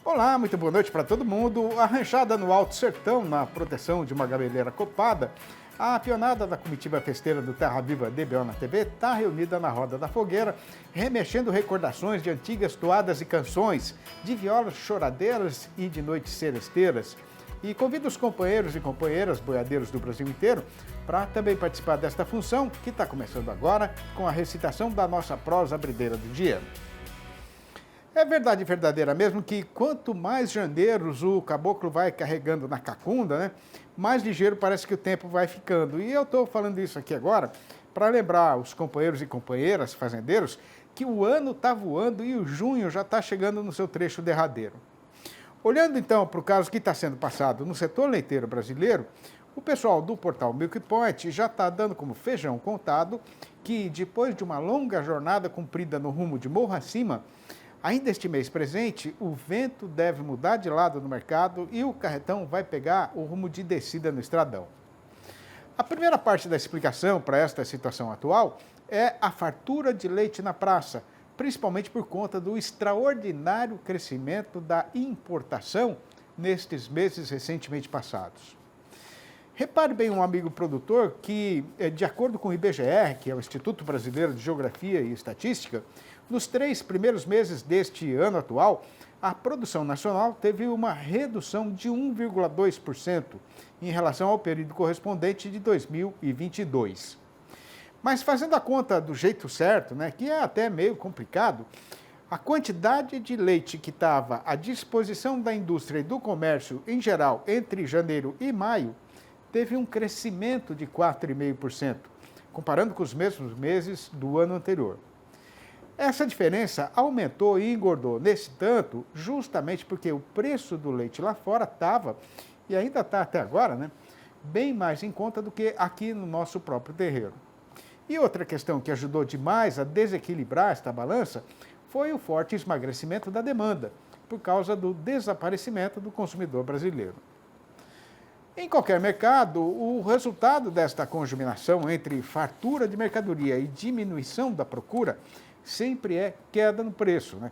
Olá, muito boa noite para todo mundo. Arranjada no Alto Sertão, na proteção de uma gameleira copada, a pionada da comitiva festeira do Terra Viva DBO na TV está reunida na roda da fogueira, remexendo recordações de antigas toadas e canções, de violas choradeiras e de noites seresteiras. E convido os companheiros e companheiras boiadeiros do Brasil inteiro para também participar desta função, que está começando agora com a recitação da nossa prosa brideira do dia. É verdade verdadeira mesmo que quanto mais janeiros o caboclo vai carregando na cacunda, né, mais ligeiro parece que o tempo vai ficando. E eu estou falando isso aqui agora para lembrar os companheiros e companheiras fazendeiros que o ano está voando e o junho já está chegando no seu trecho derradeiro. Olhando então para o caso que está sendo passado no setor leiteiro brasileiro, o pessoal do portal Milk Point já está dando como feijão contado que depois de uma longa jornada cumprida no rumo de morro acima, ainda este mês presente, o vento deve mudar de lado no mercado e o carretão vai pegar o rumo de descida no estradão. A primeira parte da explicação para esta situação atual é a fartura de leite na praça, principalmente por conta do extraordinário crescimento da importação nestes meses recentemente passados. Repare bem, um amigo produtor, que, de acordo com o IBGE, que é o Instituto Brasileiro de Geografia e Estatística, nos 3 primeiros meses deste ano atual, a produção nacional teve uma redução de 1,2% em relação ao período correspondente de 2022. Mas fazendo a conta do jeito certo, né, que é até meio complicado, a quantidade de leite que estava à disposição da indústria e do comércio em geral entre janeiro e maio teve um crescimento de 4,5%, comparando com os mesmos meses do ano anterior. Essa diferença aumentou e engordou nesse tanto justamente porque o preço do leite lá fora estava, e ainda está até agora, né, bem mais em conta do que aqui no nosso próprio terreiro. E outra questão que ajudou demais a desequilibrar esta balança foi o forte esmagrecimento da demanda, por causa do desaparecimento do consumidor brasileiro. Em qualquer mercado, o resultado desta conjuminação entre fartura de mercadoria e diminuição da procura sempre é queda no preço, né?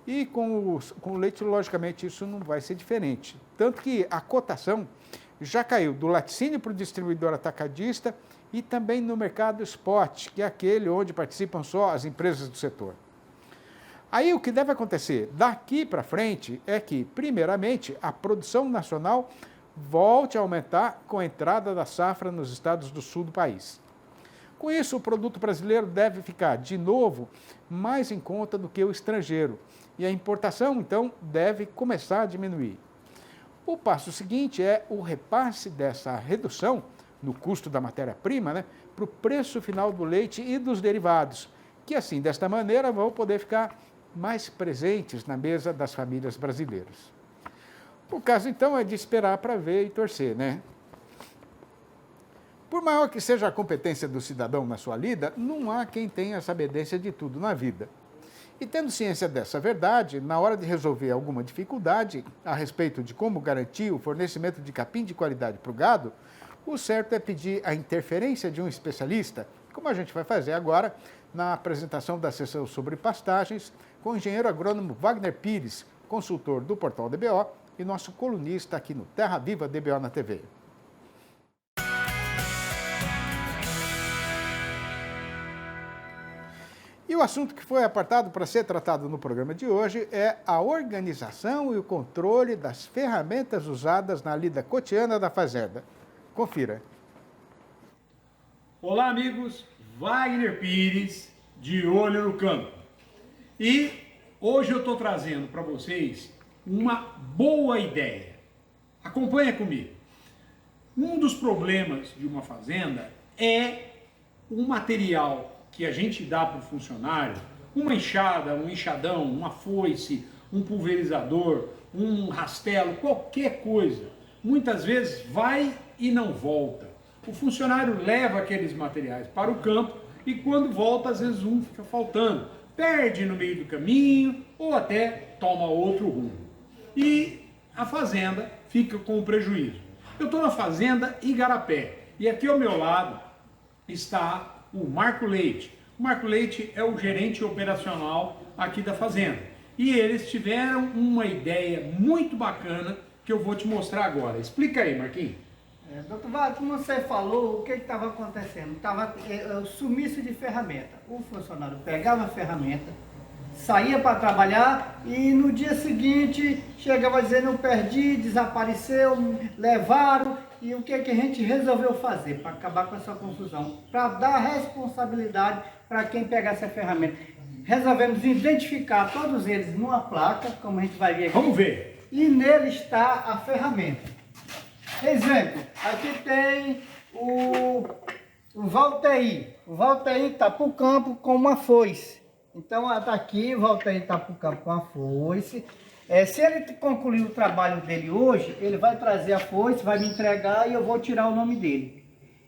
E com o leite, logicamente, isso não vai ser diferente. Tanto que a cotação já caiu do laticínio para o distribuidor atacadista e também no mercado spot, que é aquele onde participam só as empresas do setor. Aí o que deve acontecer daqui para frente é que, primeiramente, a produção nacional volte a aumentar com a entrada da safra nos estados do sul do país. Com isso, o produto brasileiro deve ficar, de novo, mais em conta do que o estrangeiro. E a importação, então, deve começar a diminuir. O passo seguinte é o repasse dessa redução no custo da matéria-prima, né, para o preço final do leite e dos derivados, que assim, desta maneira, vão poder ficar mais presentes na mesa das famílias brasileiras. O caso, então, é de esperar para ver e torcer, né? Por maior que seja a competência do cidadão na sua lida, não há quem tenha sabedência de tudo na vida. E tendo ciência dessa verdade, na hora de resolver alguma dificuldade a respeito de como garantir o fornecimento de capim de qualidade para o gado, o certo é pedir a interferência de um especialista, como a gente vai fazer agora na apresentação da sessão sobre pastagens com o engenheiro agrônomo Wagner Pires, consultor do portal DBO e nosso colunista aqui no Terra Viva DBO na TV. E o assunto que foi apartado para ser tratado no programa de hoje é a organização e o controle das ferramentas usadas na lida cotidiana da fazenda. Confira. Olá, amigos. Wagner Pires, de olho no campo. E hoje eu estou trazendo para vocês uma boa ideia. Acompanha comigo. Um dos problemas de uma fazenda é o material que a gente dá para o funcionário, uma enxada, um enxadão, uma foice, um pulverizador, um rastelo, qualquer coisa. Muitas vezes vai e não volta. O funcionário leva aqueles materiais para o campo e quando volta, às vezes um fica faltando. Perde no meio do caminho ou até toma outro rumo. E a fazenda fica com prejuízo. Eu estou na fazenda Igarapé e aqui ao meu lado está o Marco Leite. O Marco Leite é o gerente operacional aqui da fazenda. E eles tiveram uma ideia muito bacana que eu vou te mostrar agora. Explica aí, Marquinhos. Doutor Wagner, como você falou, o que estava acontecendo? Estava o sumiço de ferramenta. O funcionário pegava a ferramenta, saía para trabalhar e no dia seguinte chegava dizendo: eu perdi, desapareceu, levaram. E o que a gente resolveu fazer para acabar com essa confusão? Para dar responsabilidade para quem pegasse a ferramenta. Resolvemos identificar todos eles numa placa, como a gente vai ver aqui. Vamos ver. E nele está a ferramenta. Exemplo, aqui tem o Valteir. O Valteir está para o campo com uma foice. Então, está aqui, o Valteir está para o campo com a foice. Se ele concluir o trabalho dele hoje, ele vai trazer a foice, vai me entregar e eu vou tirar o nome dele.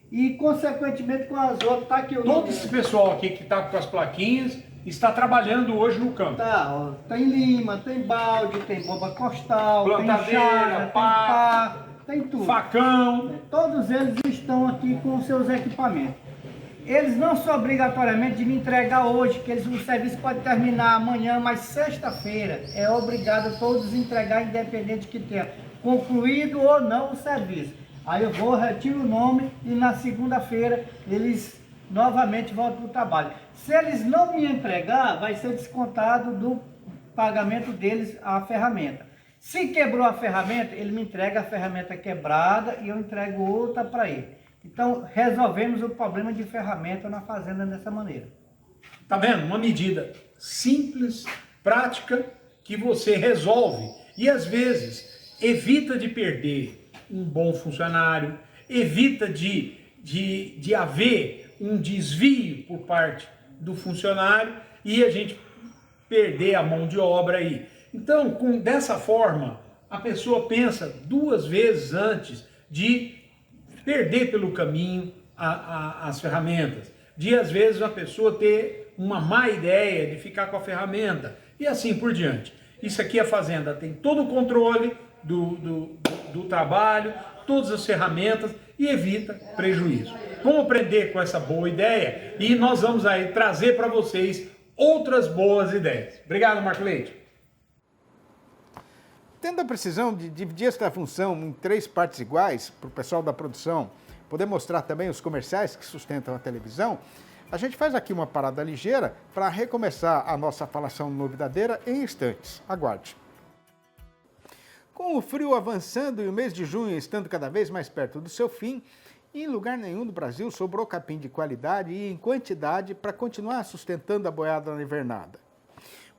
E, consequentemente, com as outras, está aqui o nome. Todo esse pessoal aqui que está com as plaquinhas está trabalhando hoje no campo. Tá, ó, tem lima, tem balde, tem bomba costal, Plantadeira, tem chaga, pá, tem tudo. facão. Todos eles estão aqui com os seus equipamentos. Eles não são obrigatoriamente de me entregar hoje, que o serviço pode terminar amanhã, mas sexta-feira é obrigado todos entregar, independente que tenha concluído ou não o serviço. Aí eu vou, retiro o nome e na segunda-feira eles novamente voltam para o trabalho. Se eles não me entregar, vai ser descontado do pagamento deles a ferramenta. Se quebrou a ferramenta, ele me entrega a ferramenta quebrada e eu entrego outra para ele. Então, resolvemos o problema de ferramenta na fazenda dessa maneira. Tá vendo? Uma medida simples, prática, que você resolve e às vezes evita de perder um bom funcionário, evita de haver um desvio por parte do funcionário e a gente perder a mão de obra aí. Então, dessa forma, a pessoa pensa duas vezes antes de perder pelo caminho as ferramentas, de às vezes a pessoa ter uma má ideia de ficar com a ferramenta e assim por diante. Isso aqui a fazenda tem todo o controle do trabalho, todas as ferramentas e evita prejuízo. Vamos aprender com essa boa ideia e nós vamos aí trazer para vocês outras boas ideias. Obrigado, Marco Leite. Tendo a precisão de dividir esta função em 3 partes iguais, para o pessoal da produção poder mostrar também os comerciais que sustentam a televisão, a gente faz aqui uma parada ligeira para recomeçar a nossa falação novidadeira em instantes. Aguarde. Com o frio avançando e o mês de junho estando cada vez mais perto do seu fim, em lugar nenhum do Brasil sobrou capim de qualidade e em quantidade para continuar sustentando a boiada na invernada.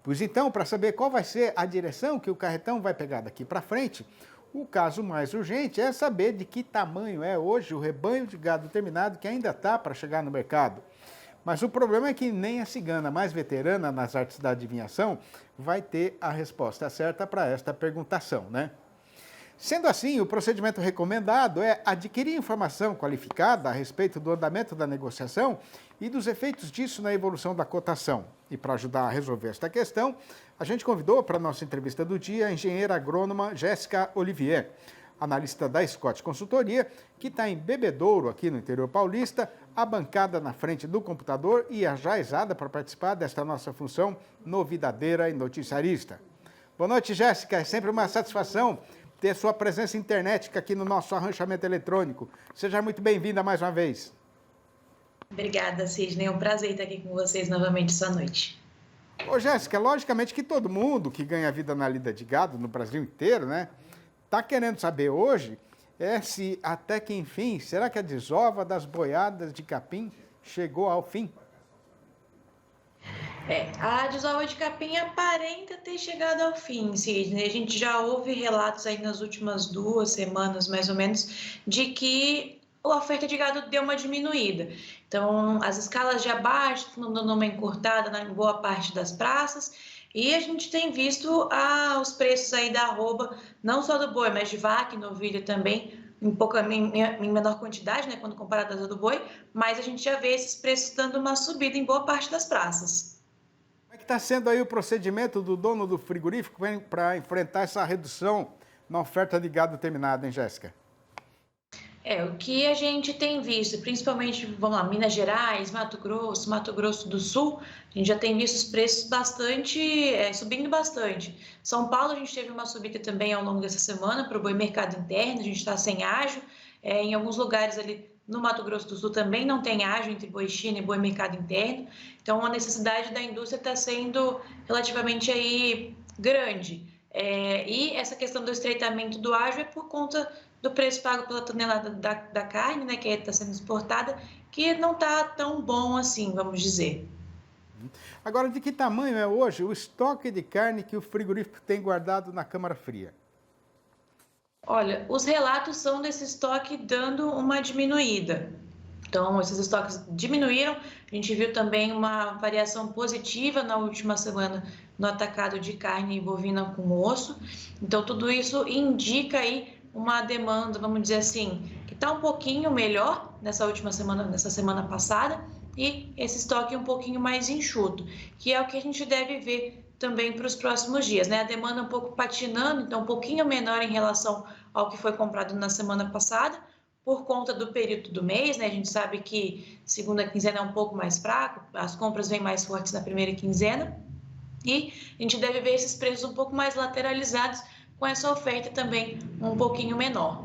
Pois então, para saber qual vai ser a direção que o carretão vai pegar daqui para frente, o caso mais urgente é saber de que tamanho é hoje o rebanho de gado terminado que ainda está para chegar no mercado. Mas o problema é que nem a cigana mais veterana nas artes da adivinhação vai ter a resposta certa para esta perguntação, né? Sendo assim, o procedimento recomendado é adquirir informação qualificada a respeito do andamento da negociação e dos efeitos disso na evolução da cotação. E para ajudar a resolver esta questão, a gente convidou para a nossa entrevista do dia a engenheira agrônoma Jéssica Olivier, analista da Scott Consultoria, que está em Bebedouro, aqui no interior paulista, abancada na frente do computador e ajaizada para participar desta nossa função novidadeira e noticiarista. Boa noite, Jéssica. É sempre uma satisfação ter sua presença internética aqui no nosso arranchamento eletrônico. Seja muito bem-vinda mais uma vez. Obrigada, Sidney. É um prazer estar aqui com vocês novamente essa noite. Ô, Jéssica, logicamente que todo mundo que ganha vida na lida de gado no Brasil inteiro, né, tá querendo saber hoje se até que enfim, será que a desova das boiadas de capim chegou ao fim? A desova de capim aparenta ter chegado ao fim, Sidney. A gente já ouve relatos aí nas últimas 2 semanas, mais ou menos, de que a oferta de gado deu uma diminuída. Então, as escalas de abate estão dando uma encurtada em boa parte das praças e a gente tem visto os preços aí da arroba, não só do boi, mas de vaca e novilha também, em menor quantidade, né, quando comparado às do boi, mas a gente já vê esses preços dando uma subida em boa parte das praças. Como é que está sendo aí o procedimento do dono do frigorífico para enfrentar essa redução na oferta de gado terminado, hein, Jéssica? O que a gente tem visto, principalmente, vamos lá, Minas Gerais, Mato Grosso do Sul, a gente já tem visto os preços subindo bastante. São Paulo, a gente teve uma subida também ao longo dessa semana para o boi mercado interno, a gente está sem ágio, em alguns lugares ali no Mato Grosso do Sul também não tem ágio entre boi China e boi mercado interno, então a necessidade da indústria está sendo relativamente aí grande. E essa questão do estreitamento do ágio é por conta do preço pago pela tonelada da carne, né, que está sendo exportada, que não está tão bom assim, vamos dizer. Agora, de que tamanho é hoje o estoque de carne que o frigorífico tem guardado na câmara fria? Olha, os relatos são desse estoque dando uma diminuída. Então, esses estoques diminuíram. A gente viu também uma variação positiva na última semana no atacado de carne bovina com osso. Então, tudo isso indica aí uma demanda, vamos dizer assim, que está um pouquinho melhor nessa semana passada, e esse estoque um pouquinho mais enxuto, que é o que a gente deve ver também para os próximos dias, né? A demanda um pouco patinando, então um pouquinho menor em relação ao que foi comprado na semana passada, por conta do período do mês, né? A gente sabe que segunda quinzena é um pouco mais fraco, as compras vêm mais fortes na primeira quinzena, e a gente deve ver esses preços um pouco mais lateralizados, com essa oferta também um pouquinho menor.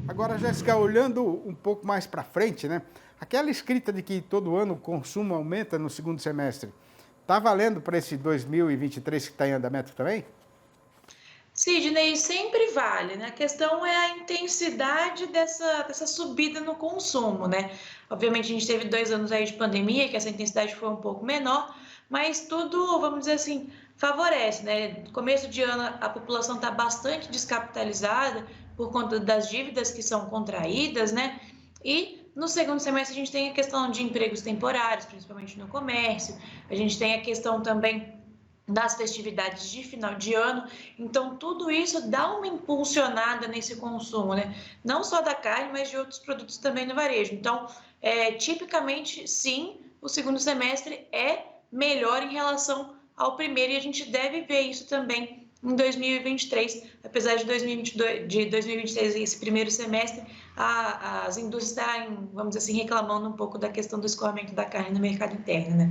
Agora, Jéssica, olhando um pouco mais para frente, né? Aquela escrita de que todo ano o consumo aumenta no segundo semestre, está valendo para esse 2023 que está em andamento também? Sidney, sempre vale, né? A questão é a intensidade dessa subida no consumo, né? Obviamente, a gente teve 2 anos aí de pandemia, que essa intensidade foi um pouco menor, mas tudo, vamos dizer assim, favorece, né? No começo de ano, a população está bastante descapitalizada por conta das dívidas que são contraídas, né? E no segundo semestre a gente tem a questão de empregos temporários, principalmente no comércio, a gente tem a questão também das festividades de final de ano, então tudo isso dá uma impulsionada nesse consumo, né? Não só da carne, mas de outros produtos também no varejo. Então, tipicamente, sim, o segundo semestre é melhor em relação ao primeiro, e a gente deve ver isso também em 2023, apesar de 2023, esse primeiro semestre, as indústrias estarem, vamos dizer assim, reclamando um pouco da questão do escoamento da carne no mercado interno, né?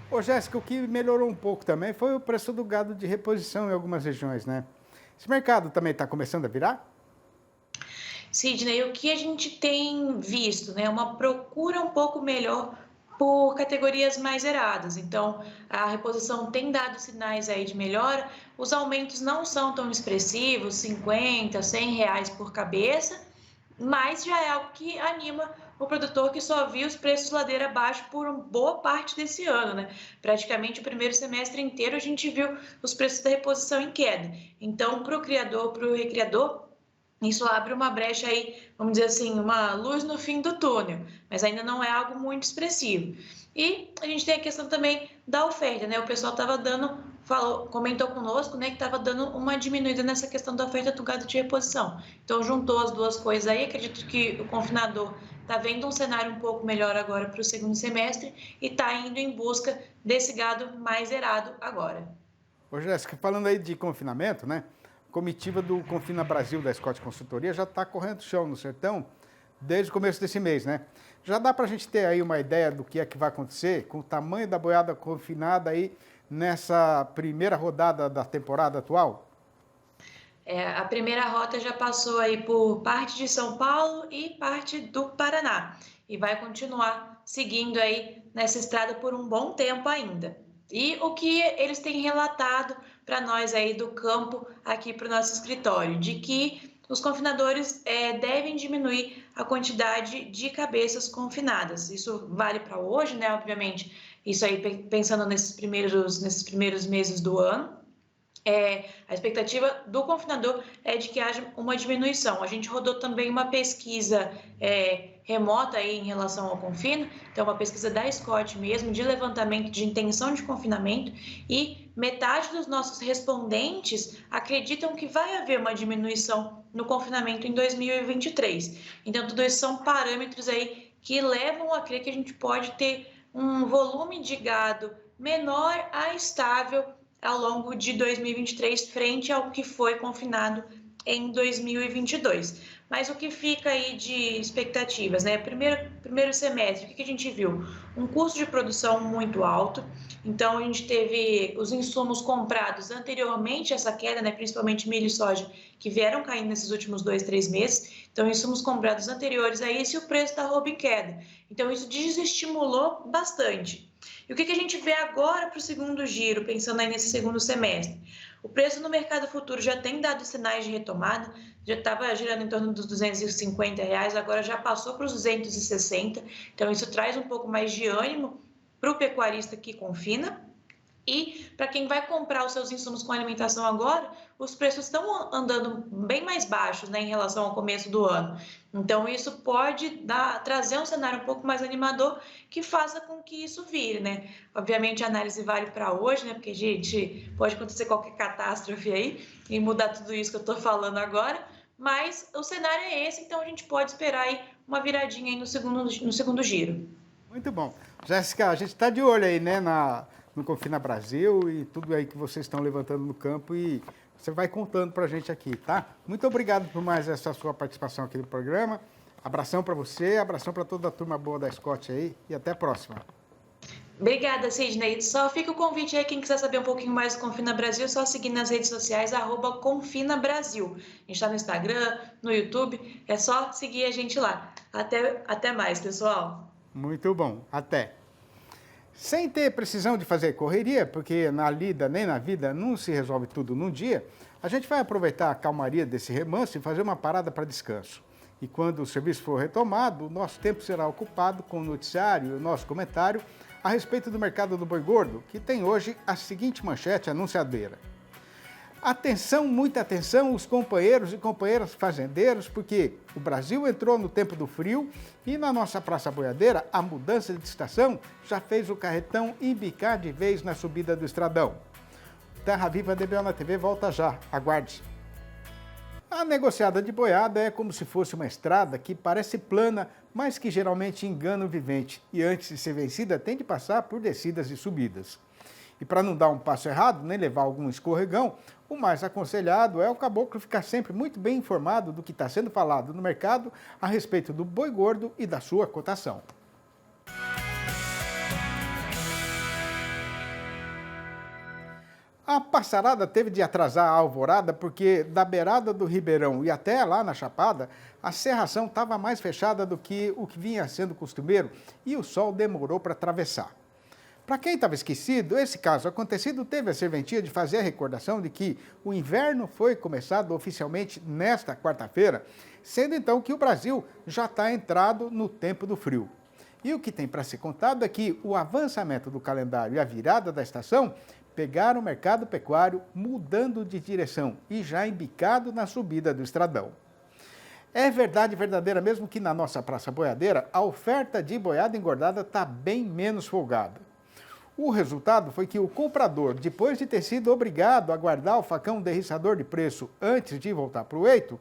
Ô, Jéssica, o que melhorou um pouco também foi o preço do gado de reposição em algumas regiões, né? Esse mercado também está começando a virar? Sidney, o que a gente tem visto, né? Uma procura um pouco melhor por categorias mais zeradas. Então, a reposição tem dado sinais aí de melhora. Os aumentos não são tão expressivos, 50, 100 reais por cabeça, mas já é algo que anima o produtor, que só viu os preços ladeira abaixo por uma boa parte desse ano, né? Praticamente o primeiro semestre inteiro a gente viu os preços da reposição em queda. Então, para o criador, para o recriador, isso abre uma brecha aí, vamos dizer assim, uma luz no fim do túnel, mas ainda não é algo muito expressivo. E a gente tem a questão também da oferta, né? O pessoal comentou conosco, né, que estava dando uma diminuída nessa questão da oferta do gado de reposição. Então, juntou as duas coisas aí, acredito que o confinador está vendo um cenário um pouco melhor agora para o segundo semestre e está indo em busca desse gado mais zerado agora. Ô, Jéssica, falando aí de confinamento, né? A comitiva do Confina Brasil da Scott Consultoria já está correndo chão no sertão desde o começo desse mês, né? Já dá para a gente ter aí uma ideia do que é que vai acontecer com o tamanho da boiada confinada aí nessa primeira rodada da temporada atual? A primeira rota já passou aí por parte de São Paulo e parte do Paraná e vai continuar seguindo aí nessa estrada por um bom tempo ainda. E o que eles têm relatado para nós aí do campo aqui para o nosso escritório, de que os confinadores devem diminuir a quantidade de cabeças confinadas. Isso vale para hoje, né? Obviamente, isso aí pensando nesses primeiros meses do ano. A expectativa do confinador é de que haja uma diminuição. A gente rodou também uma pesquisa remota aí em relação ao confino, então uma pesquisa da Scott mesmo, de levantamento de intenção de confinamento, e metade dos nossos respondentes acreditam que vai haver uma diminuição no confinamento em 2023. Então, tudo isso são parâmetros aí que levam a crer que a gente pode ter um volume de gado menor a estável ao longo de 2023, frente ao que foi confinado em 2022. Mas o que fica aí de expectativas, né? Primeiro semestre, o que a gente viu? Um custo de produção muito alto, então a gente teve os insumos comprados anteriormente a essa queda, né? Principalmente milho e soja, que vieram caindo nesses últimos 2, 3 meses. Então, insumos comprados anteriores a isso e o preço está em queda. Então, isso desestimulou bastante. E o que a gente vê agora para o segundo giro, pensando aí nesse segundo semestre? O preço no mercado futuro já tem dado sinais de retomada, já estava girando em torno dos R$ 250, agora já passou para os 260, então isso traz um pouco mais de ânimo para o pecuarista que confina. E para quem vai comprar os seus insumos com alimentação agora, os preços estão andando bem mais baixos, né, em relação ao começo do ano. Então, isso pode trazer um cenário um pouco mais animador que faça com que isso vire, né? Obviamente, a análise vale para hoje, né? Porque, gente, pode acontecer qualquer catástrofe aí e mudar tudo isso que eu estou falando agora. Mas o cenário é esse, então a gente pode esperar aí uma viradinha aí no segundo giro. Muito bom. Jéssica, a gente está de olho aí, né, no Confina Brasil e tudo aí que vocês estão levantando no campo e você vai contando para a gente aqui, tá? Muito obrigado por mais essa sua participação aqui no programa. Abração para você, abração para toda a turma boa da Scott aí e até a próxima. Obrigada, Sidney. Só fica o convite aí, quem quiser saber um pouquinho mais do Confina Brasil, só seguir nas redes sociais, @Confina Brasil. A gente está no Instagram, no YouTube, é só seguir a gente lá. Até mais, pessoal. Muito bom, até. Sem ter precisão de fazer correria, porque na lida nem na vida não se resolve tudo num dia, a gente vai aproveitar a calmaria desse remanso e fazer uma parada para descanso. E quando o serviço for retomado, o nosso tempo será ocupado com o noticiário e o nosso comentário a respeito do mercado do boi gordo, que tem hoje a seguinte manchete anunciadeira. Atenção, muita atenção, os companheiros e companheiras fazendeiros, porque o Brasil entrou no tempo do frio e na nossa Praça Boiadeira a mudança de estação já fez o carretão embicar de vez na subida do estradão. Terra Viva DBO na TV volta já, aguarde. A negociada de boiada é como se fosse uma estrada que parece plana, mas que geralmente engana o vivente e antes de ser vencida tem de passar por descidas e subidas. E para não dar um passo errado, nem levar algum escorregão, o mais aconselhado é o caboclo ficar sempre muito bem informado do que está sendo falado no mercado a respeito do boi gordo e da sua cotação. A passarada teve de atrasar a alvorada porque da beirada do Ribeirão e até lá na Chapada, a serração estava mais fechada do que o que vinha sendo costumeiro e o sol demorou para atravessar. Para quem estava esquecido, esse caso acontecido teve a serventia de fazer a recordação de que o inverno foi começado oficialmente nesta quarta-feira, sendo então que o Brasil já está entrado no tempo do frio. E o que tem para ser contado é que o avançamento do calendário e a virada da estação pegaram o mercado pecuário mudando de direção e já embicado na subida do estradão. É verdade verdadeira mesmo que na nossa Praça Boiadeira a oferta de boiada engordada está bem menos folgada. O resultado foi que o comprador, depois de ter sido obrigado a guardar o facão derriçador de preço antes de voltar para o eito,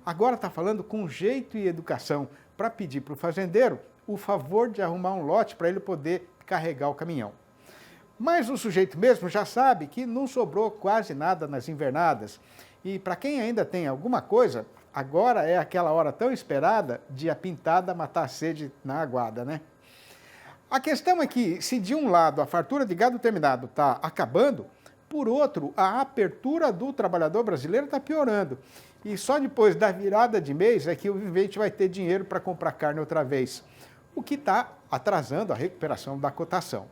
agora está falando com jeito e educação para pedir para o fazendeiro o favor de arrumar um lote para ele poder carregar o caminhão. Mas o sujeito mesmo já sabe que não sobrou quase nada nas invernadas. E para quem ainda tem alguma coisa, agora é aquela hora tão esperada de a pintada matar a sede na aguada, né? A questão é que, se de um lado a fartura de gado terminado está acabando, por outro, a apertura do trabalhador brasileiro está piorando. E só depois da virada de mês é que o vivente vai ter dinheiro para comprar carne outra vez, o que está atrasando a recuperação da cotação.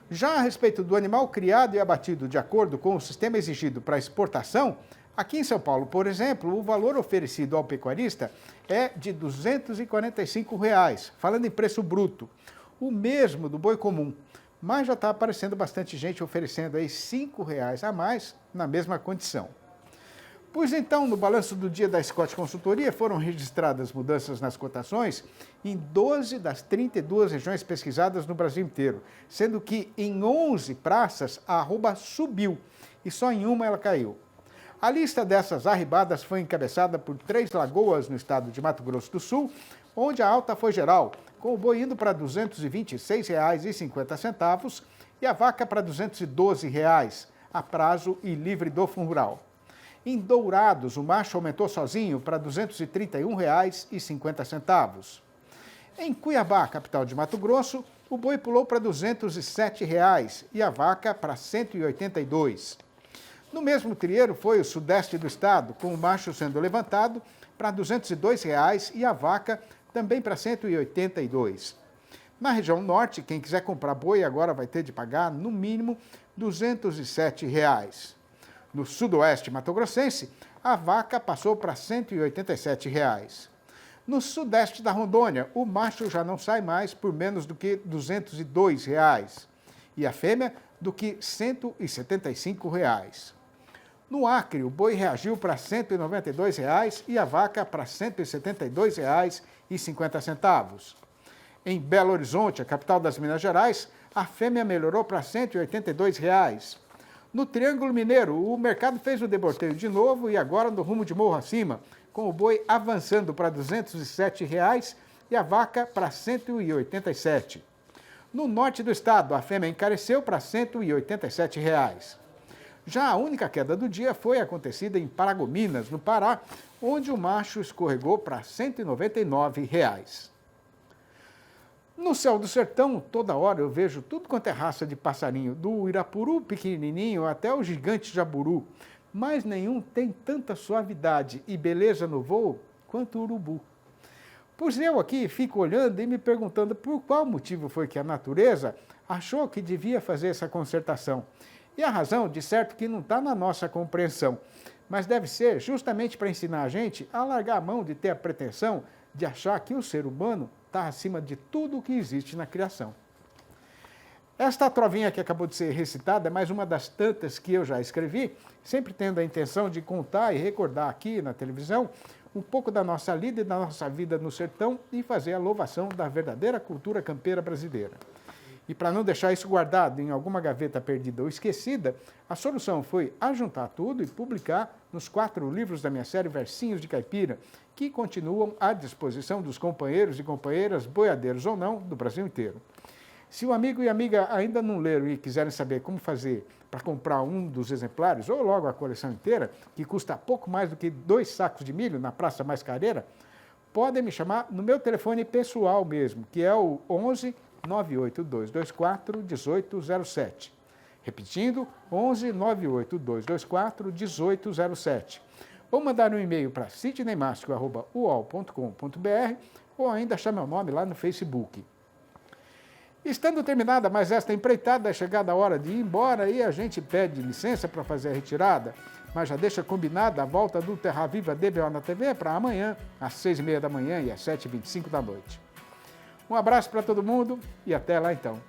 Já a respeito do animal criado e abatido de acordo com o sistema exigido para exportação, aqui em São Paulo, por exemplo, o valor oferecido ao pecuarista é de R$ 245, falando em preço bruto. O mesmo do boi comum, mas já está aparecendo bastante gente oferecendo aí R$ 5 a mais na mesma condição. Pois então, no balanço do dia da Scott Consultoria, foram registradas mudanças nas cotações em 12 das 32 regiões pesquisadas no Brasil inteiro, sendo que em 11 praças a arroba subiu e só em uma ela caiu. A lista dessas arribadas foi encabeçada por Três Lagoas, no estado de Mato Grosso do Sul, onde a alta foi geral, com o boi indo para R$ 226,50 e a vaca para R$ 212, a prazo e livre do fundo rural. Em Dourados, o macho aumentou sozinho para R$ 231,50. Em Cuiabá, capital de Mato Grosso, o boi pulou para R$ 207 e a vaca para R$ 182. No mesmo trieiro foi o sudeste do estado, com o macho sendo levantado para R$ 202 e a vaca também para R$ 182. Na região norte, quem quiser comprar boi agora vai ter de pagar, no mínimo, R$ 207. No sudoeste mato-grossense, a vaca passou para R$ 187. No sudeste da Rondônia, o macho já não sai mais por menos do que R$ 202 e a fêmea do que R$ 175. No Acre, o boi reagiu para R$ 192 e a vaca para R$ 172,50. Em Belo Horizonte, a capital das Minas Gerais, a fêmea melhorou para R$ 182. No Triângulo Mineiro, o mercado fez o deborteio de novo e agora no rumo de morro acima, com o boi avançando para R$ 207 e a vaca para R$ 187. No norte do estado, a fêmea encareceu para R$ 187. Já a única queda do dia foi acontecida em Paragominas, no Pará, onde o macho escorregou para R$ 199. No céu do sertão, toda hora eu vejo tudo quanto é raça de passarinho, do irapuru pequenininho até o gigante jaburu, mas nenhum tem tanta suavidade e beleza no voo quanto o urubu. Pois eu aqui fico olhando e me perguntando por qual motivo foi que a natureza achou que devia fazer essa concertação. E a razão, de certo, que não está na nossa compreensão, mas deve ser justamente para ensinar a gente a largar a mão de ter a pretensão de achar que o ser humano está acima de tudo o que existe na criação. Esta trovinha que acabou de ser recitada é mais uma das tantas que eu já escrevi, sempre tendo a intenção de contar e recordar aqui na televisão um pouco da nossa lida e da nossa vida no sertão e fazer a louvação da verdadeira cultura campeira brasileira. E para não deixar isso guardado em alguma gaveta perdida ou esquecida, a solução foi ajuntar tudo e publicar nos 4 livros da minha série Versinhos de Caipira, que continuam à disposição dos companheiros e companheiras, boiadeiros ou não, do Brasil inteiro. Se o amigo e amiga ainda não leram e quiserem saber como fazer para comprar um dos exemplares, ou logo a coleção inteira, que custa pouco mais do que 2 sacos de milho na Praça Mascareira, podem me chamar no meu telefone pessoal mesmo, que é o 11 98224 1807. Repetindo, 11 98224 1807. Ou mandar um e-mail para sidneymasco@uol.com.br ou ainda achar meu nome lá no Facebook. Estando terminada mais esta empreitada, é chegada a hora de ir embora e a gente pede licença para fazer a retirada, mas já deixa combinada a volta do Terra Viva DBO na TV para amanhã, às 6h30 da manhã e às 7h25 da noite. Um abraço para todo mundo e até lá então.